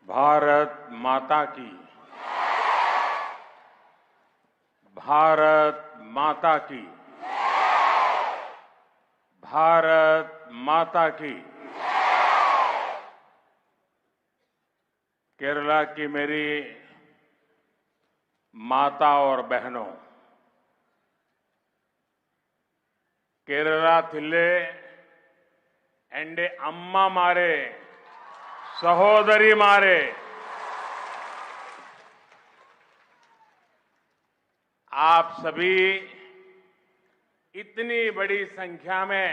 भारत माता की। भारत माता की। भारत माता की। केरला की मेरी माता और बहनों, केरला थिल्ले एंडे अम्मा मारे सहोदरी मारे। आप सभी इतनी बड़ी संख्या में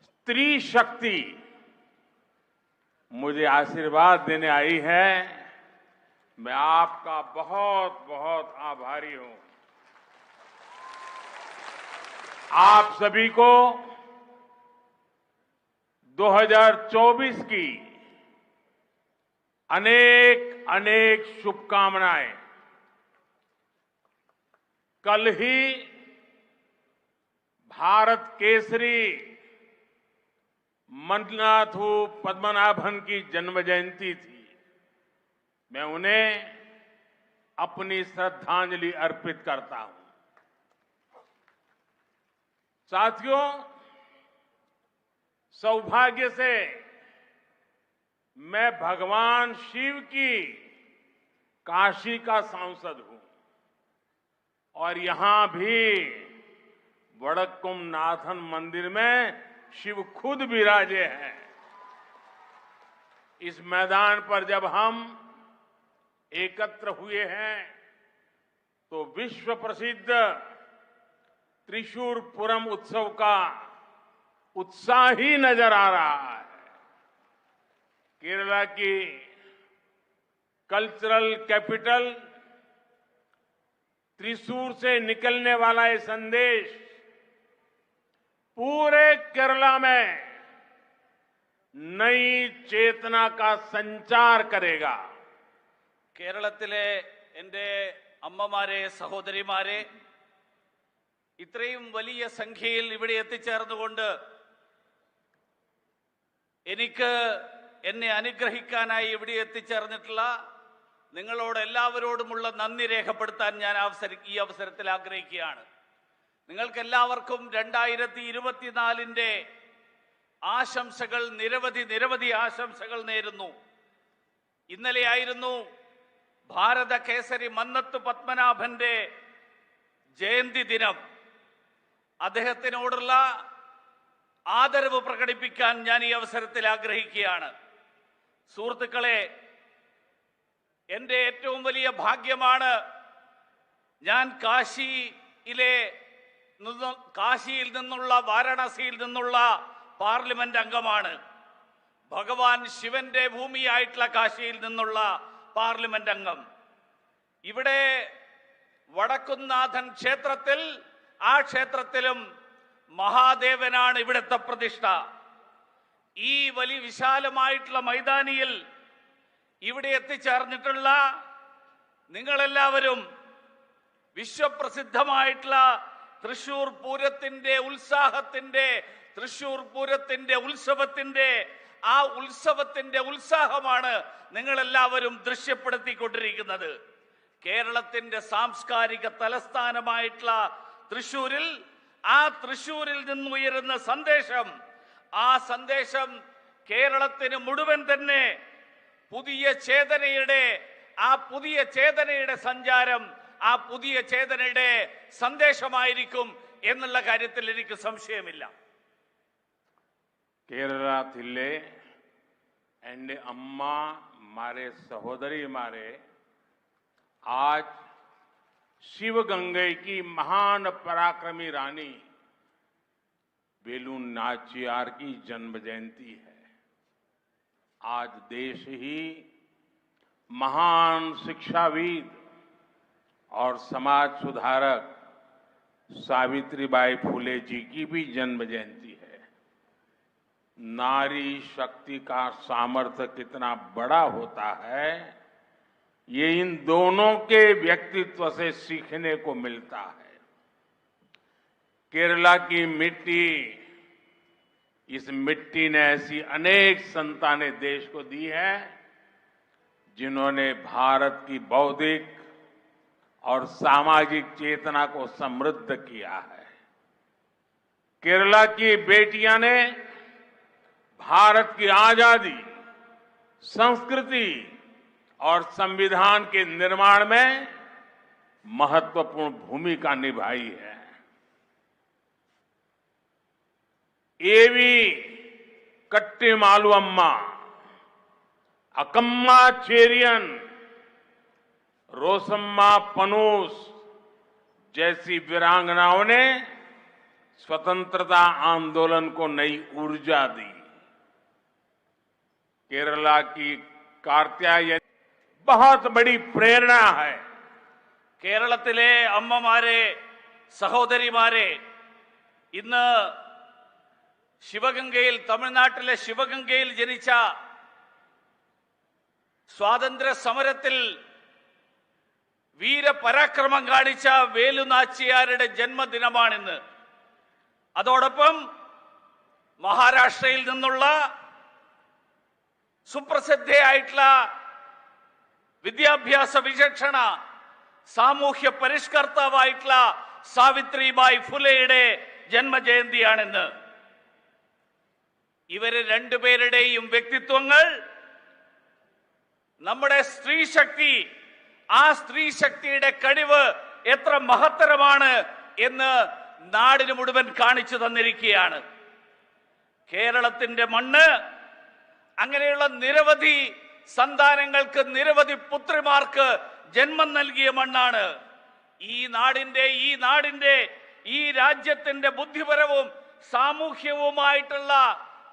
स्त्री शक्ति मुझे आशीर्वाद देने आई है। मैं आपका बहुत बहुत आभारी हूं। आप सभी को 2024 की अनेक अनेक शुभकामनाएं। कल ही भारत केसरी मन्नाथू पद्मनाभन की जन्म जयंती थी। मैं उन्हें अपनी श्रद्धांजलि अर्पित करता हूं। साथियों, सौभाग्य से मैं भगवान शिव की काशी का सांसद हूं और यहां भी वडक्कुम नाथन मंदिर में शिव खुद विराजे हैं। इस मैदान पर जब हम एकत्र हुए हैं तो विश्व प्रसिद्ध त्रिशूरपुरम उत्सव का उत्साह ही नजर आ रहा है। केरला की कल्चरल कैपिटल त्रिशूर से निकलने वाला ये संदेश पूरे केरला में नई चेतना का संचार करेगा। കേരളത്തിലെ എൻ്റെ അമ്മമാരെ, സഹോദരിമാരെ, ഇത്രയും വലിയ സംഖ്യയിൽ ഇവിടെ എത്തിച്ചേർന്നുകൊണ്ട് എനിക്ക് എന്നെ അനുഗ്രഹിക്കാനായി ഇവിടെ എത്തിച്ചേർന്നിട്ടുള്ള നിങ്ങളോട് എല്ലാവരോടുമുള്ള നന്ദി രേഖപ്പെടുത്താൻ ഞാൻ ഈ അവസരത്തിൽ ആഗ്രഹിക്കുകയാണ്. നിങ്ങൾക്കെല്ലാവർക്കും 2024ന്റെ ആശംസകൾ, നിരവധി ആശംസകൾ നേരുന്നു. ഇന്നലെയായിരുന്നു ഭാരത കേസരി മന്നത്ത് പത്മനാഭന്റെ ജയന്തി ദിനം. അദ്ദേഹത്തിനോടുള്ള ആദരവ് പ്രകടിപ്പിക്കാൻ ഞാൻ ഈ അവസരത്തിൽ ആഗ്രഹിക്കുകയാണ്. സുഹൃത്തുക്കളെ, എൻ്റെ ഏറ്റവും വലിയ ഭാഗ്യമാണ് ഞാൻ കാശിയിൽ നിന്നുള്ള, വാരണാസിയിൽ നിന്നുള്ള പാർലമെന്റ് അംഗമാണ്. ഭഗവാൻ ശിവന്റെ ഭൂമിയായിട്ടുള്ള കാശിയിൽ നിന്നുള്ള പാർലമെന്റ് അംഗം. ഇവിടെ വടക്കുംനാഥൻ ക്ഷേത്രത്തിൽ, ആ ക്ഷേത്രത്തിലും മഹാദേവനാണ് ഇവിടുത്തെ പ്രതിഷ്ഠ. ഈ വലിയ വിശാലമായിട്ടുള്ള മൈതാനിയിൽ ഇവിടെ എത്തിച്ചേർന്നിട്ടുള്ള നിങ്ങളെല്ലാവരും വിശ്വപ്രസിദ്ധമായിട്ടുള്ള തൃശൂർ പൂരത്തിന്റെ ഉത്സാഹത്തിന്റെ, തൃശൂർ പൂരത്തിന്റെ ഉത്സവത്തിന്റെ ഉത്സാഹമാണ് നിങ്ങളെല്ലാവരും ദൃശ്യപ്പെടുത്തിക്കൊണ്ടിരിക്കുന്നത്. കേരളത്തിന്റെ സാംസ്കാരിക തലസ്ഥാനമായിട്ടുള്ള തൃശൂരിൽ, ആ തൃശൂരിൽ നിന്നുയരുന്ന സന്ദേശം, ആ സന്ദേശം കേരളത്തിന് മുഴുവൻ തന്നെ പുതിയ ചേതനയുടെ സഞ്ചാരം, ആ പുതിയ ചേതനയുടെ സന്ദേശമായിരിക്കും എന്നുള്ള കാര്യത്തിൽ എനിക്ക് സംശയമില്ല. केरला थिल्ले एंड अम्मा मारे सहोदरी मारे आज शिवगंगे की महान पराक्रमी रानी वेलु नाचियार की जन्म जयंती है। आज देश ही महान शिक्षाविद और समाज सुधारक सावित्रीबाई फुले जी की भी जन्म जयंती है। नारी शक्ति का सामर्थ्य कितना बड़ा होता है, ये इन दोनों के व्यक्तित्व से सीखने को मिलता है। केरला की मिट्टी इस मिट्टी ने ऐसी अनेक संतानें देश को दी है जिन्होंने भारत की बौद्धिक और सामाजिक चेतना को समृद्ध किया है। केरला की बेटियां ने भारत की आजादी, संस्कृति और संविधान के निर्माण में महत्वपूर्ण भूमिका निभाई है। एवी कट्टीमालु अम्मा, अकम्मा चेरियन, रोसम्मा पनूस जैसी वीरांगनाओं ने स्वतंत्रता आंदोलन को नई ऊर्जा दी। केरला की कार्त्यायनी बहुत बड़ी प्रेरणा है। കേരളത്തിലെ അമ്മമാരെ, സഹോദരിമാരെ, ഇന്ന് ശിവഗംഗയിൽ, തമിഴ്നാട്ടിലെ ശിവഗംഗയിൽ ജനിച്ച സ്വാതന്ത്ര്യ സമരത്തിൽ വീരപരാക്രമം കാണിച്ച വേലുനാച്ചിയാരുടെ ജന്മദിനമാണിന്ന്. അതോടൊപ്പം മഹാരാഷ്ട്രയിൽ നിന്നുള്ള സുപ്രസിദ്ധയായിട്ടുള്ള വിദ്യാഭ്യാസ വിചക്ഷണ, സാമൂഹ്യ പരിഷ്കർത്താവായിട്ടുള്ള സാവിത്രിബായി ഫുലെയുടെ ജന്മജയന്തിയാണിന്ന്. ഇവര് രണ്ടുപേരുടെയും വ്യക്തിത്വങ്ങൾ നമ്മുടെ സ്ത്രീശക്തി, ആ സ്ത്രീശക്തിയുടെ കഴിവ് എത്ര മഹത്തരമാണ് എന്ന് നാടിന് മുഴുവൻ കാണിച്ചു തന്നിരിക്കുകയാണ്. കേരളത്തിന്റെ മണ്ണ് അങ്ങനെയുള്ള നിരവധി സന്താനങ്ങൾക്ക്, നിരവധി പുത്രിമാർക്ക് ജന്മം നൽകിയ മണ്ണാണ്. ഈ രാജ്യത്തിന്റെ ബുദ്ധിപരവും സാമൂഹ്യവുമായിട്ടുള്ള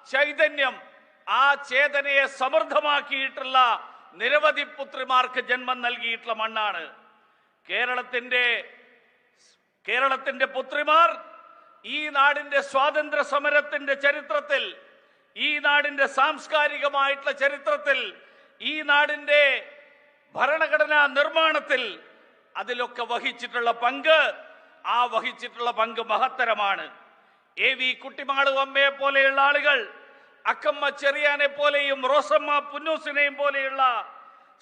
ചൈതന്യം, ആ ചേതനയെ സമൃദ്ധമാക്കിയിട്ടുള്ള നിരവധി പുത്രിമാർക്ക് ജന്മം നൽകിയിട്ടുള്ള മണ്ണാണ് കേരളത്തിന്റെ പുത്രിമാർ. ഈ നാടിന്റെ സ്വാതന്ത്ര്യ സമരത്തിന്റെ ചരിത്രത്തിൽ, ഈ നാടിന്റെ സാംസ്കാരികമായിട്ടുള്ള ചരിത്രത്തിൽ, ഈ നാടിന്റെ ഭരണഘടനാ നിർമ്മാണത്തിൽ അതിലൊക്കെ വഹിച്ചിട്ടുള്ള പങ്ക് മഹത്തരമാണ്. എ.വി. കുട്ടിമാളു അമ്മയെ പോലെയുള്ള ആളുകൾ, അക്കമ്മ ചെറിയാനെ പോലെയും റോസമ്മ പുന്നൂസിനെയും പോലെയുള്ള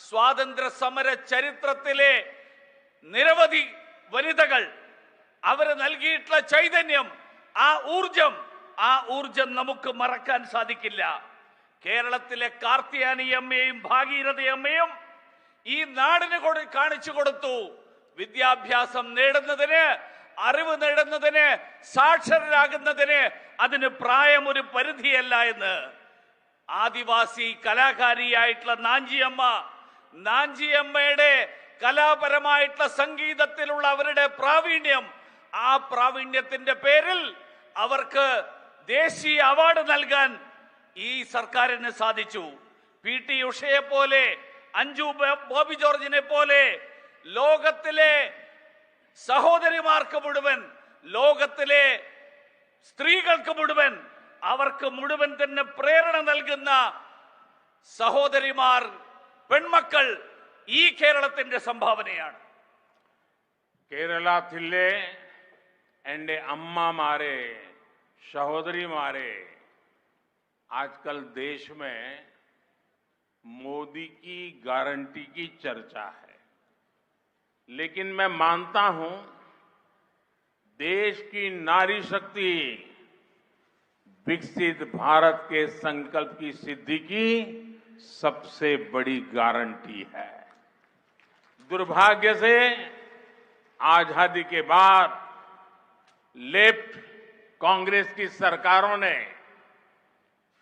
സ്വാതന്ത്ര്യ സമര ചരിത്രത്തിലെ നിരവധി വനിതകൾ, അവർ നൽകിയിട്ടുള്ള ചൈതന്യം, ആ ഊർജം നമുക്ക് മറക്കാൻ സാധിക്കില്ല. കേരളത്തിലെ കാർത്യായനി അമ്മയും ഭാഗീരഥി അമ്മയും ഈ നാടിന് കാണിച്ചു കൊടുത്തു. വിദ്യാഭ്യാസം നേടുന്നതിന്, അറിവ് നേടുന്നതിന്, സാക്ഷരരാകുന്നതിന് അതിന് പ്രായം ഒരു പരിധിയല്ല എന്ന്. ആദിവാസി കലാകാരിയായിട്ടുള്ള നാഞ്ചിയമ്മയുടെ കലാപരമായിട്ടുള്ള സംഗീതത്തിലുള്ള അവരുടെ പ്രാവീണ്യം, ആ പ്രാവീണ്യത്തിന്റെ പേരിൽ അവർക്ക് ദേശീയ അവാർഡ് നൽകാൻ ഈ സർക്കാരിന് സാധിച്ചു. പി.ടി. ഉഷയെ പോലെ, അഞ്ജു ബോബി ജോർജിനെ പോലെ ലോകത്തിലെ സഹോദരിമാർക്ക് മുഴുവൻ, ലോകത്തിലെ സ്ത്രീകൾക്ക് മുഴുവൻ, അവർക്ക് മുഴുവൻ തന്നെ പ്രേരണ നൽകുന്ന സഹോദരിമാർ, പെൺമക്കൾ ഈ കേരളത്തിന്റെ സംഭാവനയാണ്. കേരളത്തിലെ എൻ്റെ അമ്മമാരെ, സഹോദരിമാരെ, आजकल देश में मोदी की गारंटी की चर्चा है, लेकिन मैं मानता हूं देश की नारी शक्ति विकसित भारत के संकल्प की सिद्धि की सबसे बड़ी गारंटी है। दुर्भाग्य से आजादी के बाद लेफ्ट कांग्रेस की सरकारों ने,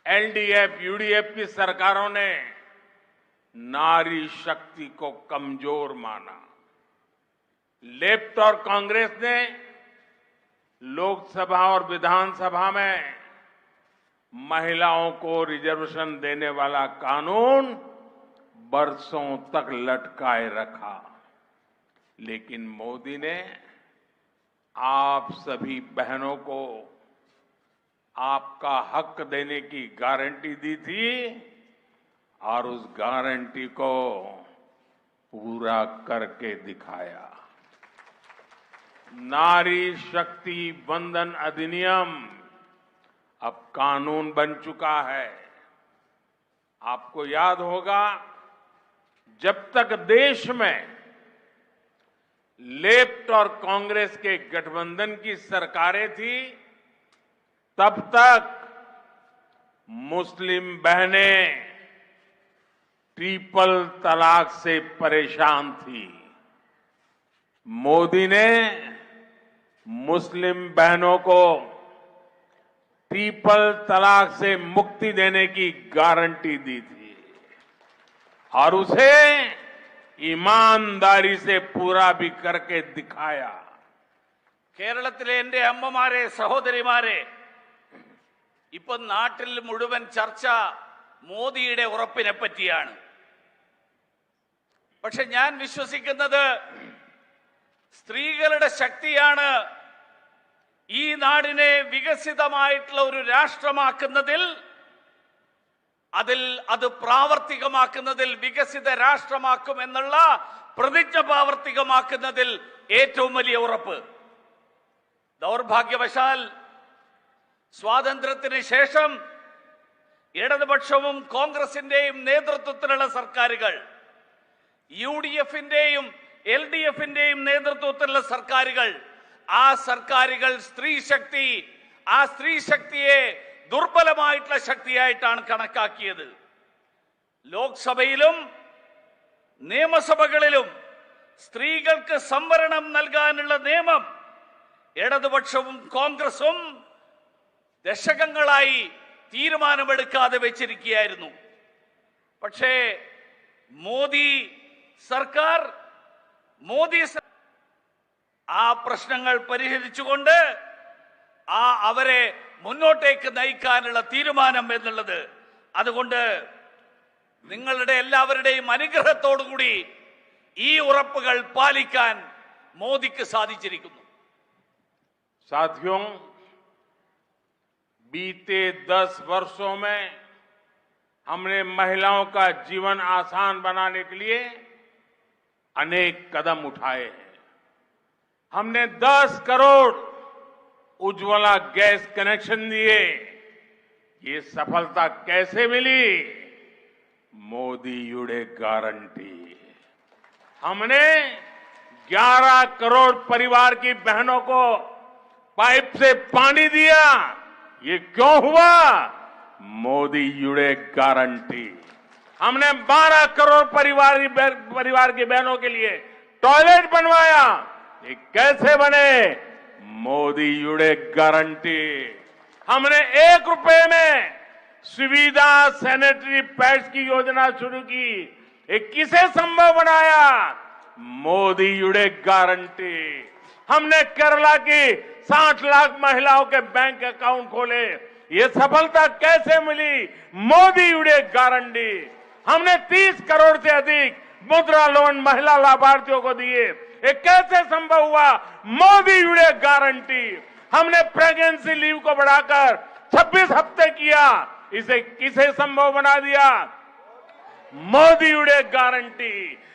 एलडीएफ, यूडीएफ की सरकारों ने नारी शक्ति को कमजोर माना। लेफ्ट और कांग्रेस ने लोकसभा और विधानसभा में महिलाओं को रिजर्वेशन देने वाला कानून बरसों तक लटकाए रखा, लेकिन मोदी ने आप सभी बहनों को आपका हक देने की गारंटी दी थी और उस गारंटी को पूरा करके दिखाया। नारी शक्ति वंदन अधिनियम अब कानून बन चुका है। आपको याद होगा, जब तक देश में लेफ्ट और कांग्रेस के गठबंधन की सरकारें थी, तब तक मुस्लिम बहनें ट्रिपल तलाक से परेशान थी। मोदी ने मुस्लिम बहनों को ट्रिपल तलाक से मुक्ति देने की गारंटी दी थी और उसे ईमानदारी से पूरा भी करके दिखाया। കേരളത്തിലെ എന്റെ അമ്മമാരെ, സഹോദരിമാരെ, ഇപ്പൊ നാട്ടിൽ മുഴുവൻ ചർച്ച മോദിയുടെ ഉറപ്പിനെ പറ്റിയാണ്. പക്ഷെ ഞാൻ വിശ്വസിക്കുന്നത് സ്ത്രീകളുടെ ശക്തിയാണ് ഈ നാടിനെ വികസിതമായിട്ടുള്ള ഒരു രാഷ്ട്രമാക്കുന്നതിൽ, അത് പ്രാവർത്തികമാക്കുന്നതിൽ, വികസിത രാഷ്ട്രമാക്കുമെന്നുള്ള പ്രതിജ്ഞ പ്രാവർത്തികമാക്കുന്നതിൽ ഏറ്റവും വലിയ ഉറപ്പ്. ദൗർഭാഗ്യവശാൽ സ്വാതന്ത്ര്യത്തിന് ശേഷം ഇടതുപക്ഷവും കോൺഗ്രസിന്റെയും നേതൃത്വത്തിലുള്ള സർക്കാരുകൾ, UDFന്റെയും LDFന്റെയും നേതൃത്വത്തിലുള്ള സർക്കാരുകൾ, ആ സർക്കാരുകൾ ആ സ്ത്രീ ശക്തിയെ ദുർബലമായിട്ടുള്ള ശക്തിയായിട്ടാണ് കണക്കാക്കിയത്. ലോക്സഭയിലും നിയമസഭകളിലും സ്ത്രീകൾക്ക് സംവരണം നൽകാനുള്ള നിയമം ഇടതുപക്ഷവും കോൺഗ്രസും ദശകങ്ങളായി തീരുമാനമെടുക്കാതെ വെച്ചിരിക്കുകയായിരുന്നു. പക്ഷേ മോദി സർക്കാർ ആ പ്രശ്നങ്ങൾ പരിഹരിച്ചുകൊണ്ട് അവരെ മുന്നോട്ടേക്ക് നയിക്കാനുള്ള തീരുമാനം എന്നുള്ളത്, അതുകൊണ്ട് നിങ്ങളുടെ എല്ലാവരുടെയും അനുഗ്രഹത്തോടുകൂടി ഈ ഉറപ്പുകൾ പാലിക്കാൻ മോദിക്ക് സാധിച്ചിരിക്കുന്നു. साथियों, बीते 10 वर्षों में हमने महिलाओं का जीवन आसान बनाने के लिए अनेक कदम उठाए हैं। हमने 10 करोड़ उज्ज्वला गैस कनेक्शन दिए। ये सफलता कैसे मिली? मोदी युडे गारंटी। हमने 11 करोड़ परिवार की बहनों को पाइप से पानी दिया। ये क्यों हुआ? मोदी युडे गारंटी। हमने 12 करोड़ परिवार की बहनों के लिए टॉयलेट बनवाया। ये कैसे बने? मोदी युडे गारंटी। हमने 1 रुपए में सुविधा सैनिटरी पैड्स की योजना शुरू की। ये किसे संभव बनाया? मोदी युडे गारंटी। हमने केरला की 60 लाख महिलाओं के बैंक अकाउंट खोले। ये सफलता कैसे मिली? मोदी युडे गारंटी। हमने 30 करोड़ से अधिक मुद्रा लोन महिला लाभार्थियों को दिए। ये कैसे संभव हुआ? मोदी युडे गारंटी। हमने प्रेगनेंसी लीव को बढ़ाकर 26 हफ्ते किया। इसे किसे संभव बना दिया? मोदी युडे गारंटी।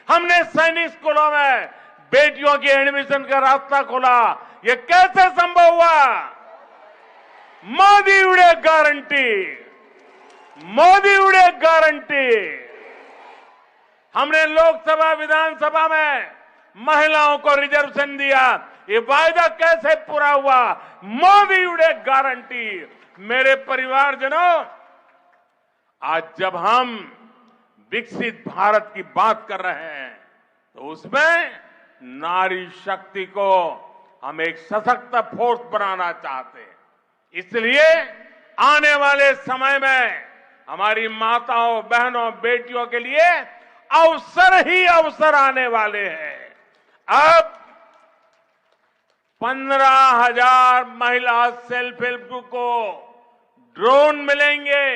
हमने सैनिक स्कूलों में बेटियों की एडमिशन का रास्ता खोला। ये कैसे संभव हुआ? मोदी युडे गारंटी। मोदी युडे गारंटी। हमने लोकसभा विधानसभा में महिलाओं को रिजर्वेशन दिया। ये वायदा कैसे पूरा हुआ? मोदी युडे गारंटी। मेरे परिवारजनों, आज जब हम विकसित भारत की बात कर रहे हैं तो उसमें नारी शक्ति को हम एक सशक्त फोर्स बनाना चाहते हैं। इसलिए आने वाले समय में हमारी माताओं, बहनों, बेटियों के लिए अवसर ही अवसर आने वाले हैं। अब 15,000 महिला सेल्फ हेल्प ग्रुप को ड्रोन मिलेंगे,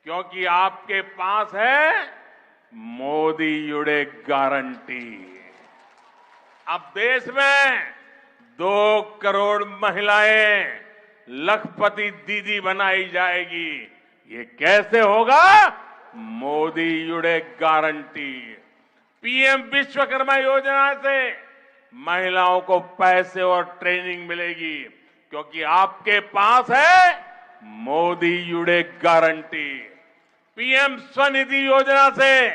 क्योंकि आपके पास है मोदी युडे गारंटी। अब देश में 2 करोड़ महिलाएं लखपति दीदी बनाई जाएगी। ये कैसे होगा? मोदी युडे गारंटी। पीएम विश्वकर्मा योजना से महिलाओं को पैसे और ट्रेनिंग मिलेगी, क्योंकि आपके पास है മോദിയുടെ गारंटी। पीएम स्वनिधि योजना से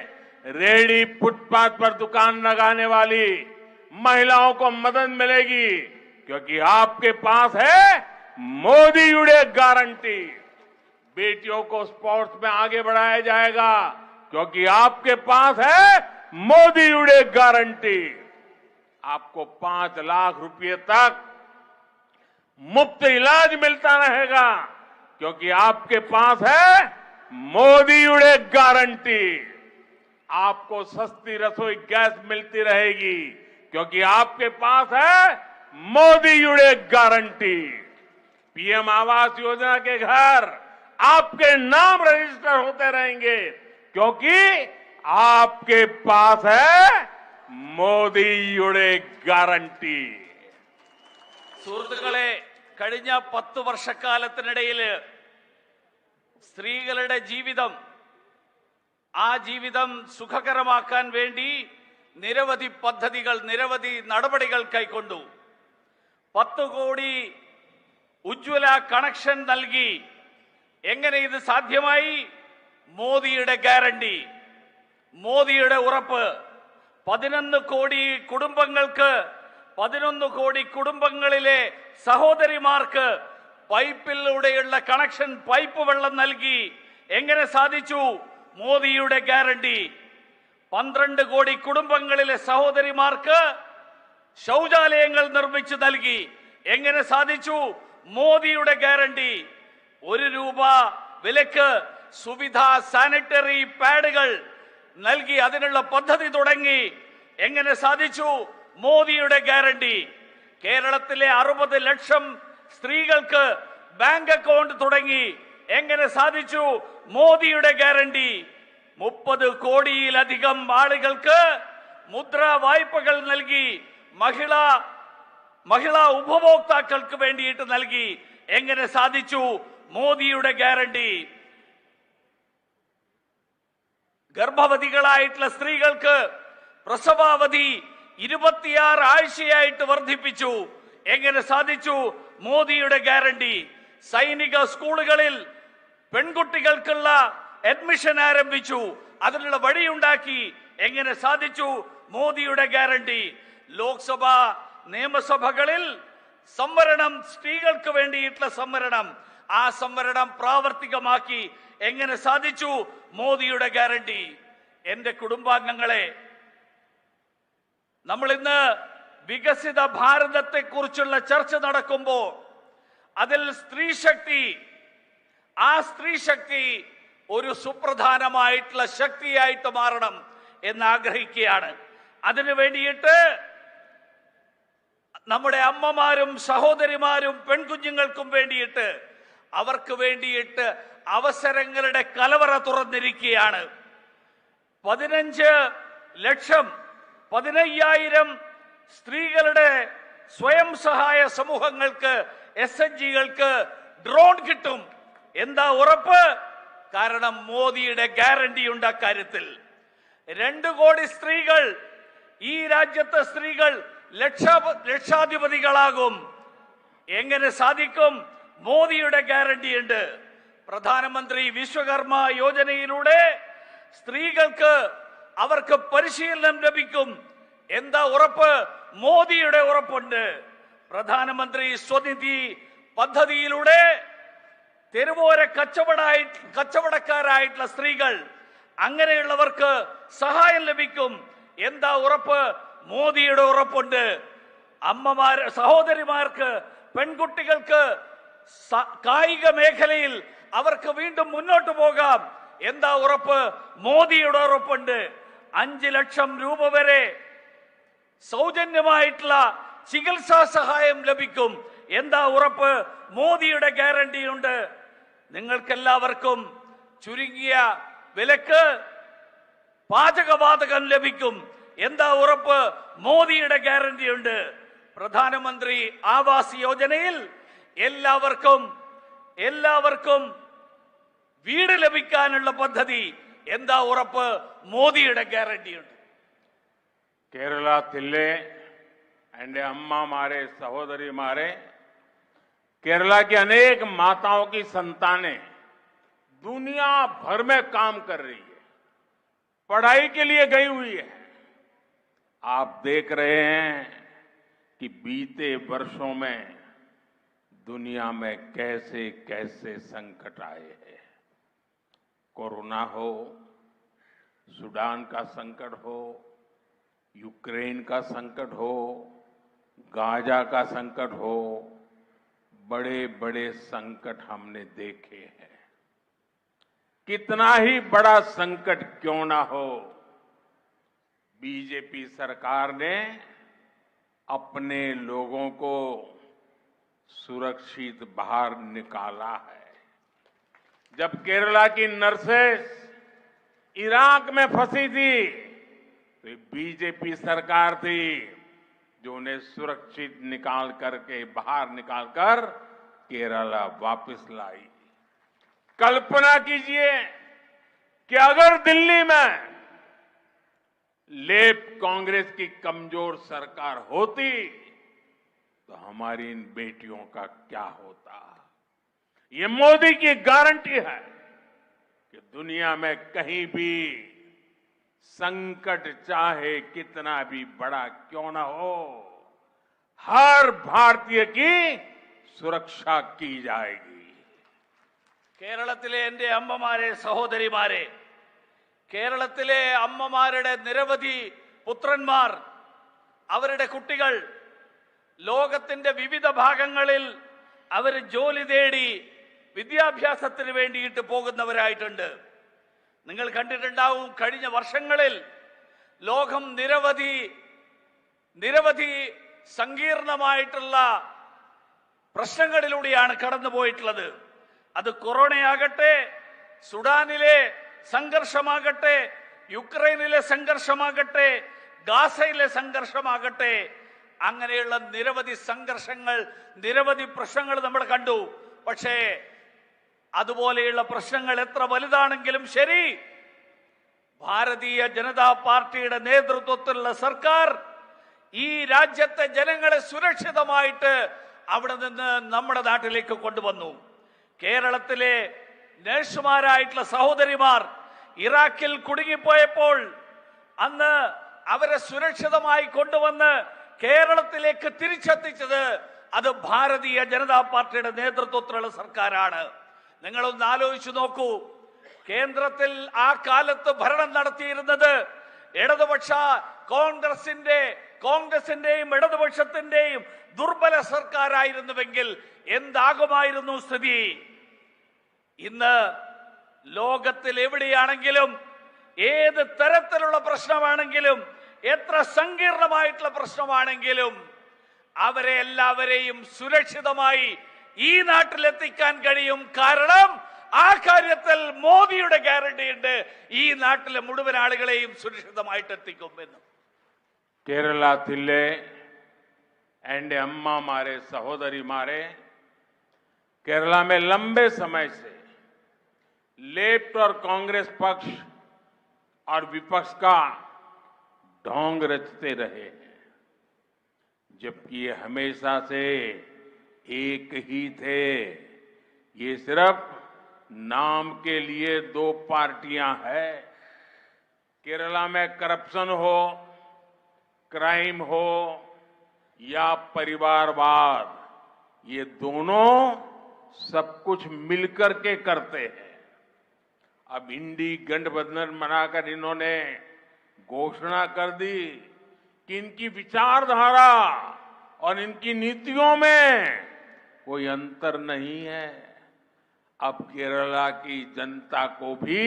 रेहड़ी फुटपाथ पर दुकान लगाने वाली महिलाओं को मदद मिलेगी, क्योंकि आपके पास है मोदीयुड़े गारंटी। बेटियों को स्पोर्ट्स में आगे बढ़ाया जाएगा, क्योंकि आपके पास है मोदीयुड़े गारंटी। आपको 5 लाख रुपए तक मुफ्त इलाज मिलता रहेगा, क्योंकि आपके पास है मोदीयुड़े गारंटी। आपको सस्ती रसोई गैस मिलती रहेगी, क्योंकि आपके पास है मोदीयुड़े गारंटी। पीएम आवास योजना के घर आपके नाम रजिस्टर होते रहेंगे, क्योंकि आपके पास है മോദിയുടെ ഗ്യാരണ്ടി। സുഹൃത്തുക്കളെ, കഴിഞ്ഞ 10 വർഷക്കാലത്തിനിടയിൽ സ്ത്രീകളുടെ ജീവിതം, ആ ജീവിതം സുഖകരമാക്കാൻ വേണ്ടി നിരവധി പദ്ധതികൾ, നിരവധി നടപടികൾ കൈക്കൊണ്ടു. 10 കോടി ഉജ്ജ്വല കണക്ഷൻ നൽകി. എങ്ങനെ ഇത് സാധ്യമായി? മോദിയുടെ ഗ്യാരണ്ടി, മോദിയുടെ ഉറപ്പ്. 11 കോടി കുടുംബങ്ങൾക്ക്, 11 കോടി കുടുംബങ്ങളിലെ സഹോദരിമാർക്ക് പൈപ്പിലൂടെയുള്ള കണക്ഷൻ, പൈപ്പ് വെള്ളം നൽകി. എങ്ങനെ സാധിച്ചു? മോദിയുടെ ഗ്യാരണ്ടി. 12 കോടി കുടുംബങ്ങളിലെ സഹോദരിമാർക്ക് ശൗചാലയങ്ങൾ നിർമ്മിച്ചു നൽകി. എങ്ങനെ സാധിച്ചു? മോദിയുടെ ഗ്യാരണ്ടി. 1 രൂപ വിലക്ക് സുവിധ സാനിറ്ററി പാഡുകൾ നൽകി, അതിനുള്ള പദ്ധതി തുടങ്ങി. എങ്ങനെ സാധിച്ചു? മോദിയുടെ ഗ്യാരണ്ടി. കേരളത്തിലെ 60 ലക്ഷം സ്ത്രീകൾക്ക് ബാങ്ക് അക്കൗണ്ട് തുടങ്ങി. എങ്ങനെ സാധിച്ചു? മോദിയുടെ ഗ്യാരണ്ടി. 30 കോടിയിലധികം ആളുകൾക്ക് മുദ്രാ വായ്പകൾ നൽകി. മഹിളാ ഉപഭോക്താക്കൾക്ക് വേണ്ടിയിട്ട് നൽകി. എങ്ങനെ സാധിച്ചു? മോദിയുടെ ഗ്യാരണ്ടി. ഗർഭവതികളായിട്ടുള്ള സ്ത്രീകൾക്ക് പ്രസവാവധി 26 ആഴ്ചയായിട്ട് വർദ്ധിപ്പിച്ചു. എങ്ങനെ സാധിച്ചു? മോദിയുടെ ഗ്യാരണ്ടി. സൈനിക സ്കൂളുകളിൽ പെൺകുട്ടികൾക്കുള്ള അഡ്മിഷൻ ആരംഭിച്ചു, അതിനുള്ള വഴിയുണ്ടാക്കി. എങ്ങനെ സാധിച്ചു? മോദിയുടെ ഗ്യാരണ്ടി. ലോക്സഭ, നിയമസഭകളിൽ സംവരണം, സ്ത്രീകൾക്ക് വേണ്ടിയിട്ടുള്ള സംവരണം, ആ സംവരണം പ്രാവർത്തികമാക്കി. എങ്ങനെ സാധിച്ചു? മോദിയുടെ ഗ്യാരണ്ടി. എന്റെ കുടുംബാംഗങ്ങളെ, നമ്മൾ ഇന്ന് വികസിത ഭാരതത്തെ കുറിച്ചുള്ള ചർച്ച നടക്കുമ്പോൾ അതിൽ സ്ത്രീശക്തി, ആ സ്ത്രീശക്തി ഒരു സുപ്രധാനമായിട്ടുള്ള ശക്തിയായിട്ട് മാറണം എന്ന് ആഗ്രഹിക്കുകയാണ്. അതിനു വേണ്ടിയിട്ട് നമ്മുടെ അമ്മമാരും സഹോദരിമാരും പെൺകുഞ്ഞുങ്ങൾക്കും വേണ്ടിയിട്ട്, അവർക്ക് വേണ്ടിയിട്ട് അവസരങ്ങളുടെ കലവറ തുറന്നിരിക്കുകയാണ്. 15,000 സ്ത്രീകളുടെ സ്വയം സഹായ സമൂഹങ്ങൾക്ക്, SHGകൾക്ക് ഡ്രോൺ കിട്ടും. എന്താ ഉറപ്പ്? കാരണം മോദിയുടെ ഗ്യാരണ്ടി ഉണ്ട് അക്കാര്യത്തിൽ. 2 കോടി സ്ത്രീകൾ, ഈ രാജ്യത്തെ സ്ത്രീകൾ ലക്ഷാധിപതികളാകും. എങ്ങനെ സാധിക്കും? മോദിയുടെ ഗ്യാരണ്ടി ഉണ്ട്. പ്രധാനമന്ത്രി വിശ്വകർമ്മ യോജനയിലൂടെ സ്ത്രീകൾക്ക്, അവർക്ക് പരിശീലനം ലഭിക്കും. എന്താ ഉറപ്പ്? മോദിയുടെ ഉറപ്പുണ്ട്. പ്രധാനമന്ത്രി സ്വനിധി പദ്ധതിയിലൂടെ തെരുവോര കച്ചവടക്കാരായിട്ടുള്ള സ്ത്രീകൾ, അങ്ങനെയുള്ളവർക്ക് സഹായം ലഭിക്കും. എന്താ ഉറപ്പ്? മോദിയുടെ ഉറപ്പുണ്ട്. അമ്മമാർ, സഹോദരിമാർക്ക്, പെൺകുട്ടികൾക്ക് കായിക മേഖലയിൽ അവർക്ക് വീണ്ടും മുന്നോട്ട് പോകാം. എന്താ ഉറപ്പ്? മോദിയുടെ ഉറപ്പുണ്ട്. 5 ലക്ഷം രൂപ വരെ സൗജന്യമായിട്ടുള്ള ചികിത്സാ സഹായം ലഭിക്കും. എന്താ ഉറപ്പ്? മോദിയുടെ ഗ്യാരണ്ടി ഉണ്ട്. നിങ്ങൾക്കെല്ലാവർക്കും ചുരുങ്ങിയ വിലക്ക് പാചകവാതകം ലഭിക്കും. എന്താ ഉറപ്പ്? മോദിയുടെ ഗ്യാരണ്ടി ഉണ്ട്. പ്രധാനമന്ത്രി ആവാസ് യോജനയിൽ എല്ലാവർക്കും വീട് ലഭിക്കാനുള്ള പദ്ധതി. എന്താ ഉറപ്പ്? മോദിയുടെ ഗ്യാരണ്ടി ഉണ്ട്. കേരളത്തിലെ എൻ്റെ അമ്മമാരെ, സഹോദരിമാരെ, केरला की अनेक माताओं की संतानें दुनिया भर में काम कर रही है, पढ़ाई के लिए गई हुई है। आप देख रहे हैं कि बीते वर्षों में दुनिया में कैसे कैसे संकट आए हैं। कोरोना हो, सूडान का संकट हो, यूक्रेन का संकट हो, गाजा का संकट हो, बड़े बड़े संकट हमने देखे हैं। कितना ही बड़ा संकट क्यों ना हो, बीजेपी सरकार ने अपने लोगों को सुरक्षित बाहर निकाला है। जब केरला की नर्सेस इराक में फंसी थी तो बीजेपी सरकार थी जो उन्हें सुरक्षित बाहर निकालकर केरला वापस लाई। कल्पना कीजिए कि अगर दिल्ली में लेफ्ट कांग्रेस की कमजोर सरकार होती तो हमारी इन बेटियों का क्या होता। ये मोदी की गारंटी है कि दुनिया में कहीं भी संकट चाहे कितना भी बड़ा क्यों ना हो, हर भारतीय की സുരക്ഷ की जाएगी। കേരളത്തിലെ എൻ്റെ അമ്മമാരെ, സഹോദരിമാരെ, കേരളത്തിലെ അമ്മമാരുടെ നിരവധി പുത്രന്മാർ, അവരുടെ കുട്ടികൾ ലോകത്തിന്റെ വിവിധ ഭാഗങ്ങളിൽ അവർ ജോലി തേടി വിദ്യാഭ്യാസത്തിന് വേണ്ടിയിട്ട് പോകുന്നവരായിട്ടുണ്ട്. നിങ്ങൾ കണ്ടിട്ടുണ്ടാവും, കഴിഞ്ഞ വർഷങ്ങളിൽ ലോകം നിരവധി സങ്കീർണമായിട്ടുള്ള പ്രശ്നങ്ങളിലൂടെയാണ് കടന്നുപോയിട്ടുള്ളത്. അത് കൊറോണയാകട്ടെ, സുഡാനിലെ സംഘർഷമാകട്ടെ, യുക്രൈനിലെ സംഘർഷമാകട്ടെ, ഗാസയിലെ സംഘർഷമാകട്ടെ, അങ്ങനെയുള്ള നിരവധി സംഘർഷങ്ങൾ, നിരവധി പ്രശ്നങ്ങൾ നമ്മൾ കണ്ടു. പക്ഷേ അതുപോലെയുള്ള പ്രശ്നങ്ങൾ എത്ര വലുതാണെങ്കിലും ശരി, ഭാരതീയ ജനതാ പാർട്ടിയുടെ നേതൃത്വത്തിലുള്ള സർക്കാർ ഈ രാജ്യത്തെ ജനങ്ങളെ സുരക്ഷിതമായിട്ട് അവിടെ നിന്ന് നമ്മുടെ നാട്ടിലേക്ക് കൊണ്ടുവന്നു. കേരളത്തിലെ നഴ്സുമാരായിട്ടുള്ള സഹോദരിമാർ ഇറാഖിൽ കുടുങ്ങിപ്പോയപ്പോൾ അന്ന് അവരെ സുരക്ഷിതമായി കൊണ്ടുവന്ന് കേരളത്തിലേക്ക് തിരിച്ചെത്തിച്ചത് അത് ഭാരതീയ ജനതാ പാർട്ടിയുടെ നേതൃത്വത്തിലുള്ള സർക്കാരാണ്. നിങ്ങളൊന്ന് ആലോചിച്ചു നോക്കൂ, കേന്ദ്രത്തിൽ ആ കാലത്ത് ഭരണം നടത്തിയിരുന്നത് ഇടതുപക്ഷ കോൺഗ്രസിന്റെയും ഇടതുപക്ഷത്തിന്റെയും ദുർബല സർക്കാരായിരുന്നുവെങ്കിൽ എന്താകുമായിരുന്നു സ്ഥിതി? ഇന്ന് ലോകത്തിൽ എവിടെയാണെങ്കിലും, ഏത് തരത്തിലുള്ള പ്രശ്നമാണെങ്കിലും, എത്ര സങ്കീർണമായിട്ടുള്ള പ്രശ്നമാണെങ്കിലും അവരെ എല്ലാവരെയും സുരക്ഷിതമായി ഈ നാട്ടിലെത്തിക്കാൻ കഴിയും. കാരണം ആ കാര്യത്തിൽ മോദിയുടെ ഗ്യാരണ്ടി ഉണ്ട്, ഈ നാട്ടിലെ മുഴുവൻ ആളുകളെയും സുരക്ഷിതമായിട്ട് എത്തിക്കുമെന്ന്. കേരളത്തിലെ एंड अम्मा मारे, सहोदरी मारे, केरला में लंबे समय से लेफ्ट और कांग्रेस पक्ष और विपक्ष का ढोंग रचते रहे हैं, जबकि ये हमेशा से एक ही थे। ये सिर्फ नाम के लिए दो पार्टियां हैं। केरला में करप्शन हो, क्राइम हो या परिवारवाद, ये दोनों सब कुछ मिलकर के करते हैं। अब इंडी गठबंधन बनाकर इन्होंने घोषणा कर दी कि इनकी विचारधारा और इनकी नीतियों में कोई अंतर नहीं है। अब केरला की जनता को भी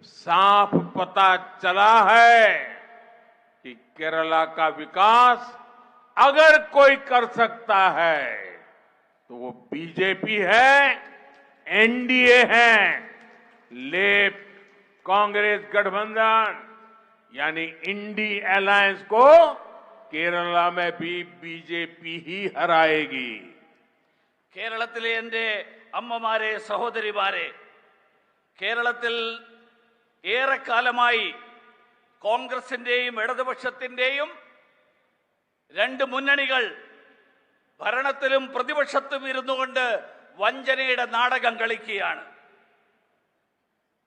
साफ पता चला है कि केरला का विकास अगर कोई कर सकता है तो वो बीजेपी है, एनडीए है। लेफ्ट कांग्रेस गठबंधन यानी इंडी अलायंस को केरला में भी बीजेपी ही हराएगी। കേരളത്തിലെ എൻ്റെ അമ്മമാരെ, സഹോദരിമാരെ, കേരളത്തിൽ ഏറെക്കാലമായി കോൺഗ്രസിന്റെയും ഇടതുപക്ഷത്തിന്റെയും രണ്ട് മുന്നണികൾ ഭരണത്തിലും പ്രതിപക്ഷത്തും ഇരുന്നുകൊണ്ട് വഞ്ചനയുടെ നാടകം കളിക്കുകയാണ്.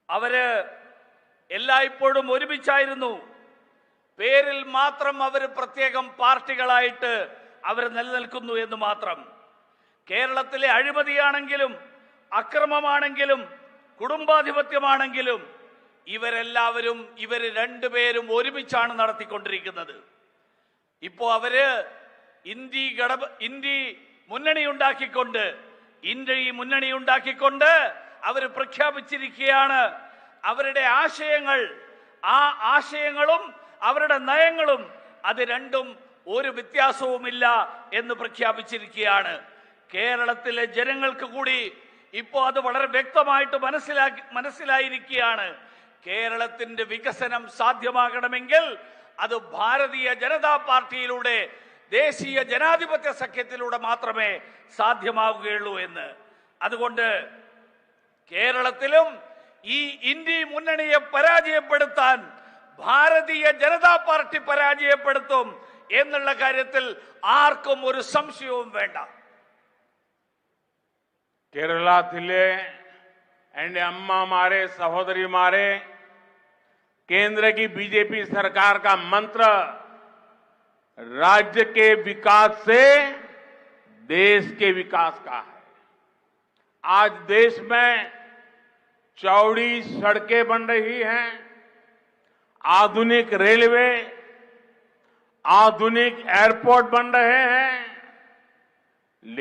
അവര് എല്ലായ്പ്പോഴും ഒരുമിച്ചായിരുന്നു. പേരിൽ മാത്രം അവർ പ്രത്യേകം പാർട്ടികളായിട്ട് അവർ നിലനിൽക്കുന്നു എന്ന് മാത്രം. കേരളത്തിലെ അഴിമതിയാണെങ്കിലും അക്രമമാണെങ്കിലും കുടുംബാധിപത്യമാണെങ്കിലും ഇവരെല്ലാവരും രണ്ടുപേരും ഒരുമിച്ചാണ് നടത്തിക്കൊണ്ടിരിക്കുന്നത്. ഇപ്പോ അവര് ഇന്ത്യ മുന്നണി ഉണ്ടാക്കിക്കൊണ്ട് അവർ പ്രഖ്യാപിച്ചിരിക്കുകയാണ് അവരുടെ ആശയങ്ങൾ. ആ ആശയങ്ങളും അവരുടെ നയങ്ങളും അത് രണ്ടും ഒരു വ്യത്യാസവുമില്ല എന്ന് പ്രഖ്യാപിച്ചിരിക്കുകയാണ്. കേരളത്തിലെ ജനങ്ങൾക്ക് കൂടി ഇപ്പോൾ അത് വളരെ വ്യക്തമായിട്ട് മനസ്സിലായിരിക്കുകയാണ്. കേരളത്തിന്റെ വികസനം സാധ്യമാകണമെങ്കിൽ അത് ഭാരതീയ ജനതാ പാർട്ടിയിലൂടെ, ദേശീയ ജനാധിപത്യ സഖ്യത്തിലൂടെ മാത്രമേ സാധ്യമാവുകയുള്ളൂ എന്ന്. അതുകൊണ്ട് കേരളത്തിലും ഈ ഇന്ത്യ മുന്നണിയെ പരാജയപ്പെടുത്താൻ ഭാരതീയ ജനതാ പാർട്ടി പരാജയപ്പെടുത്തും എന്നുള്ള കാര്യത്തിൽ ആർക്കും ഒരു സംശയവും വേണ്ട. കേരളത്തിലെ എൻ്റെ അമ്മമാരെ, സഹോദരിമാരെ, केंद्र की बीजेपी सरकार का मंत्र राज्य के विकास से देश के विकास का है। आज देश में चौड़ी सड़कें बन रही हैं, आधुनिक रेलवे, आधुनिक एयरपोर्ट बन रहे हैं,